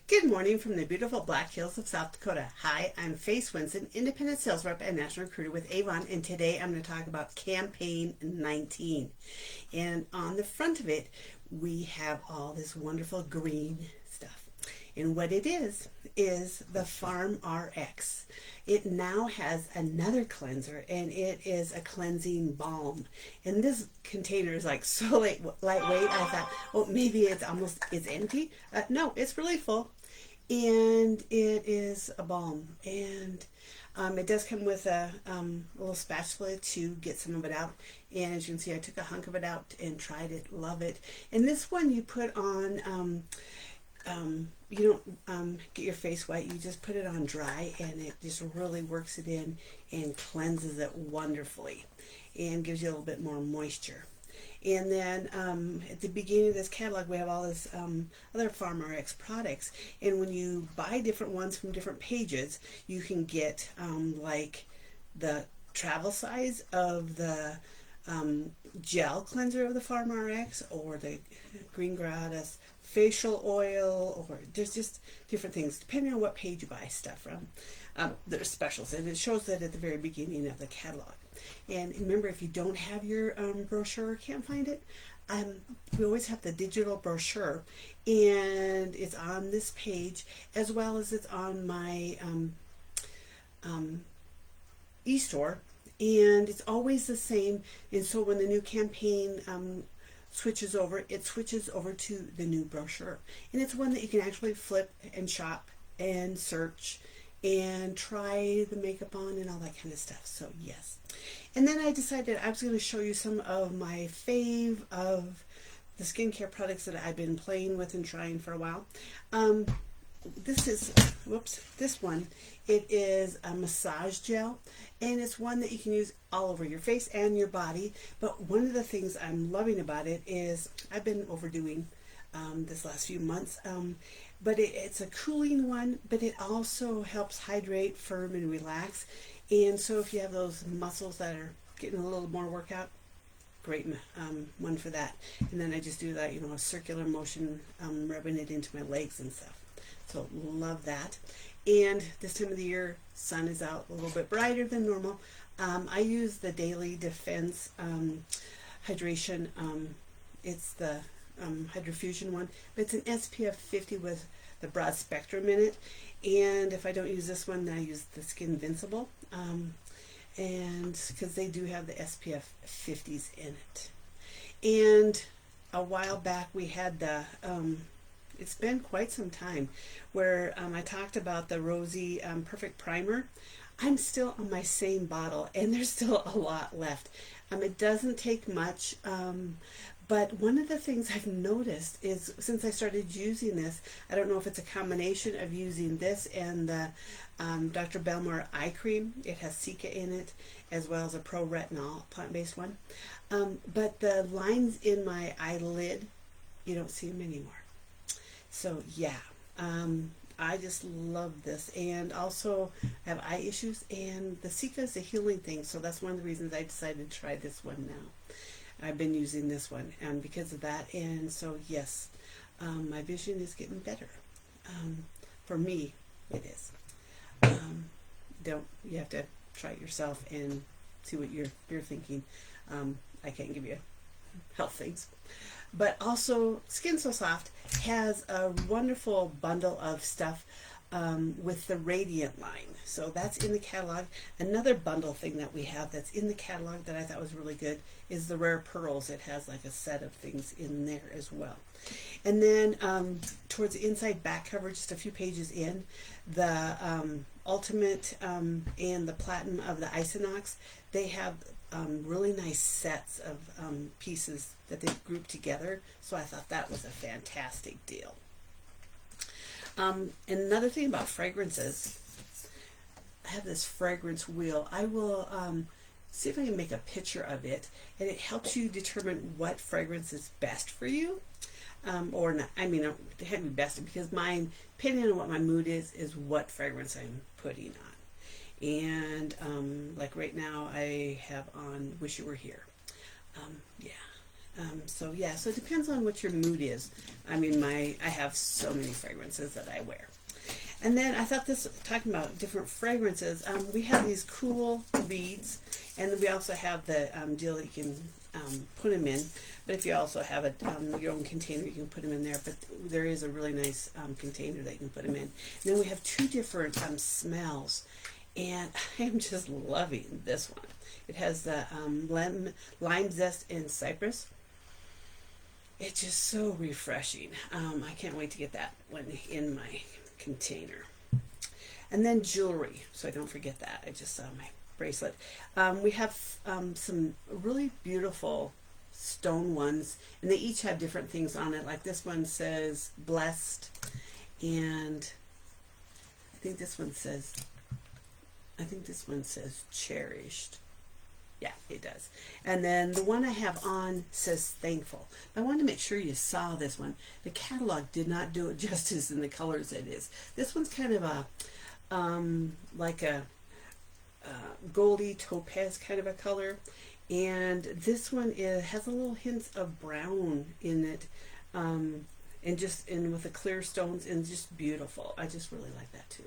Good morning from the beautiful Black Hills of South Dakota. Hi, I'm Faye Swinson, independent sales rep and national recruiter with Avon, and today I'm going to talk about campaign 19. And on the front of it, we have all this wonderful green stuff. And what it is the Farm RX. It now has another cleanser, and it is a cleansing balm. And this container is like so lightweight. I thought, oh, maybe it's empty. No, it's really full, and it is a balm. And it does come with a little spatula to get some of it out. And as you can see, I took a hunk of it out and tried it. Love it. And this one you put on. You don't get your face wet. You just put it on dry, and it just really works it in and cleanses it wonderfully, and gives you a little bit more moisture. And then at the beginning of this catalog, we have all this other Farm RX products. And when you buy different ones from different pages, you can get like the travel size of the gel cleanser of the Farm RX, or the green gratis facial oil, or there's just different things depending on what page you buy stuff from. There's specials, and it shows that at the very beginning of the catalog. And remember, if you don't have your brochure or can't find it, we always have the digital brochure, and it's on this page, as well as it's on my e-store, and it's always the same. And so when the new campaign switches over, it switches over to the new brochure, and it's one that you can actually flip and shop and search and try the makeup on and all that kind of stuff. So yes. And then I decided I was going to show you some of my fave of the skincare products that I've been playing with and trying for a while. This one, it is a massage gel, and it's one that you can use all over your face and your body. But one of the things I'm loving about it is I've been overdoing this last few months, but it's a cooling one, but it also helps hydrate, firm, and relax. And so if you have those muscles that are getting a little more workout, great one for that. And then I just do that, a circular motion, rubbing it into my legs and stuff. So love that. And this time of the year, sun is out a little bit brighter than normal. I use the Daily Defense hydration. It's the Hydrofusion one, but it's an SPF 50 with the broad spectrum in it. And if I don't use this one, then I use the Skin Invincible, and because they do have the SPF 50s in it. And a while back we had the it's been quite some time where I talked about the Rosy Perfect Primer. I'm still on my same bottle, and there's still a lot left. It doesn't take much, but one of the things I've noticed is, since I started using this, I don't know if it's a combination of using this and the Dr. Belmore eye cream. It has Cica in it, as well as a Pro Retinol plant-based one. But the lines in my eyelid, you don't see them anymore. So yeah, I just love this. And also I have eye issues, and the Cica is a healing thing, so that's one of the reasons I decided to try this one now. I've been using this one because of that. And so yes, my vision is getting better. For me, it is. You have to try it yourself and see what you're thinking. I can't give you health things. But also, Skin So Soft has a wonderful bundle of stuff with the Radiant line. So that's in the catalog. Another bundle thing that we have that's in the catalog that I thought was really good is the Rare Pearls. It has like a set of things in there as well. And then towards the inside back cover, just a few pages in, the Ultimate and the Platinum of the Isonox, they have really nice sets of pieces that they've grouped together. So I thought that was a fantastic deal. And another thing about fragrances, I have this fragrance wheel. I will see if I can make a picture of it, and it helps you determine what fragrance is best for you. Or not. I mean, it had to be best, because mine, depending on what my mood is what fragrance I'm putting on. And like right now, I have on Wish You Were Here. Yeah. So yeah, so it depends on what your mood is. I mean, I have so many fragrances that I wear. And then I thought this, talking about different fragrances, we have these cool beads, and we also have the deal that you can put them in. But if you also have your own container, you can put them in there. But there is a really nice container that you can put them in. And then we have two different smells, and I'm just loving this one. It has the lime zest and cypress. It's just so refreshing. I can't wait to get that one in my container. And then jewelry, so I don't forget that. I just saw my bracelet. We have some really beautiful stone ones, and they each have different things on it. Like this one says blessed, and I think this one says cherished. Yeah, it does. And then the one I have on says thankful. I wanted to make sure you saw this one. The catalog did not do it justice in the colors it is. This one's kind of a like a goldy topaz kind of a color, and this one has a little hints of brown in it, and with the clear stones, and just beautiful. I just really like that too.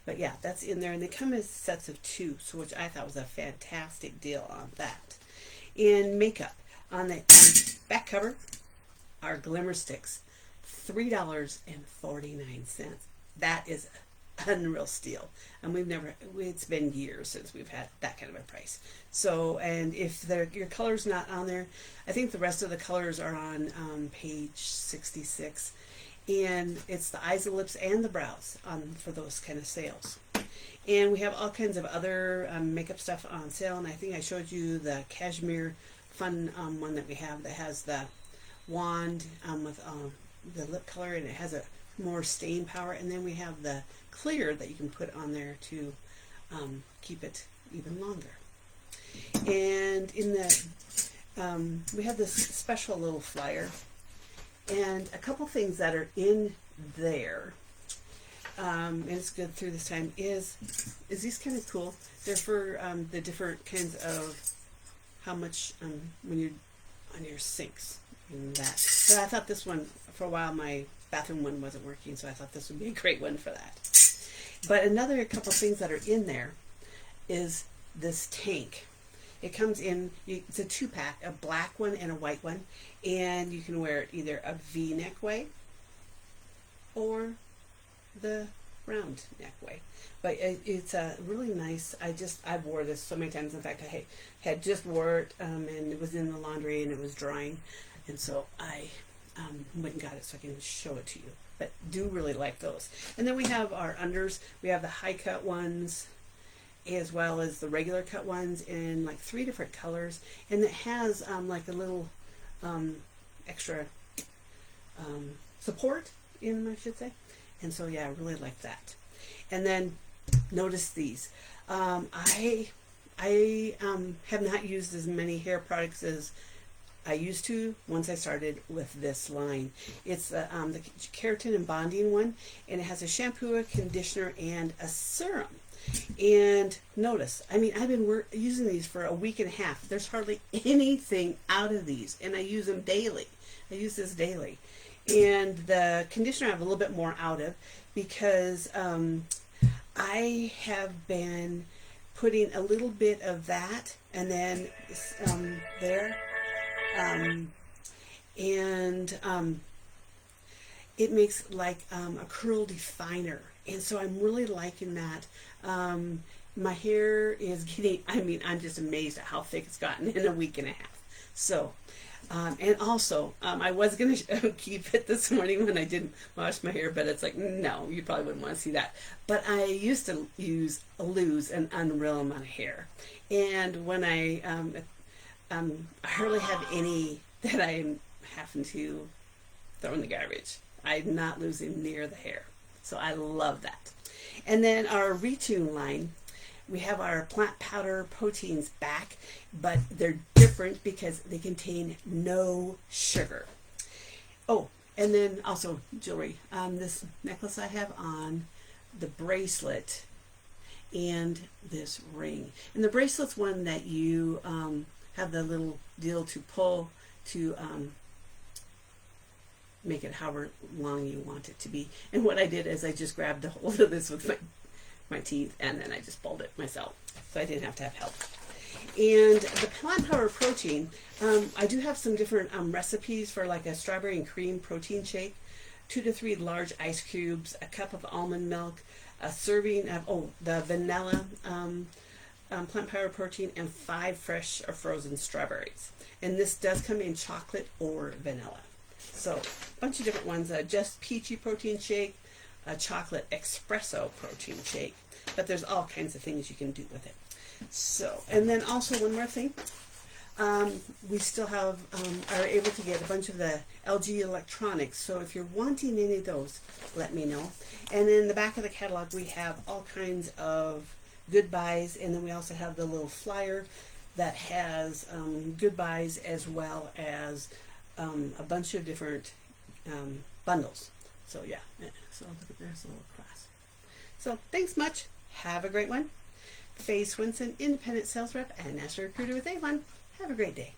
But yeah, that's in there, and they come as sets of 2, so which I thought was a fantastic deal on that. In makeup, on the back cover are glimmer sticks, $3.49. That is unreal steal, and it's been years since we've had that kind of a price. So, and if your color's not on there, I think the rest of the colors are on page 66. And it's the eyes, the lips, and the brows for those kind of sales. And we have all kinds of other makeup stuff on sale. And I think I showed you the cashmere fun one that we have that has the wand with the lip color, and it has a more stain power. And then we have the clear that you can put on there to keep it even longer. And in the we have this special little flyer. And a couple things that are in there, and it's good through this time, is these kind of cool. They're for the different kinds of how much when you're on your sinks and that. But I thought this one, for a while my bathroom one wasn't working, so I thought this would be a great one for that. But another couple things that are in there is this tank. It comes in, it's a 2-pack, a black one and a white one, and you can wear it either a V-neck way or the round neck way. But it's a really nice, I wore this so many times. In fact, I had just wore it, and it was in the laundry and it was drying, and so I went and got it so I can show it to you. But do really like those. And then we have our unders. We have the high cut ones, as well as the regular cut ones in like 3 different colors, and it has like a little extra support in, I should say. And so yeah, I really like that. And then notice these. I have not used as many hair products as I used to once I started with this line. It's the keratin and bonding one, and it has a shampoo, a conditioner, and a serum. And notice, I mean, I've been using these for a week and a half. There's hardly anything out of these, and I use them daily. I use this daily. And the conditioner I have a little bit more out of, because I have been putting a little bit of that, and then there, it makes like a curl definer. And so I'm really liking that. My hair is getting, I mean, I'm just amazed at how thick it's gotten in a week and a half. So, and also, I was going to keep it this morning when I didn't wash my hair, but it's like, no, you probably wouldn't want to see that. But I used to lose an unreal amount of hair. And when I hardly have any that I'm having to throw in the garbage. I'm not losing near the hair. So I love that. And then our Retune line, we have our plant powder proteins back, but they're different because they contain no sugar. Oh, and then also jewelry. This necklace I have on, the bracelet, and this ring. And the bracelet's one that you have the little deal to pull to make it however long you want it to be. And what I did is I just grabbed a hold of this with my teeth, and then I just pulled it myself, so I didn't have to have help. And the plant power protein, I do have some different recipes for like a strawberry and cream protein shake. 2 to 3 large ice cubes, a cup of almond milk, a serving of the vanilla plant power protein, and 5 fresh or frozen strawberries. And this does come in chocolate or vanilla. So a bunch of different ones. Just peachy protein shake, a chocolate espresso protein shake. But there's all kinds of things you can do with it. So, and then also one more thing. We still have, are able to get a bunch of the LG electronics. So if you're wanting any of those, let me know. And in the back of the catalog, we have all kinds of good buys. And then we also have the little flyer that has good buys as well as a bunch of different bundles. So yeah, so look at there's a little cross. So thanks much. Have a great one. Faye Swinson, Independent Sales Rep and National Recruiter with Avon. Have a great day.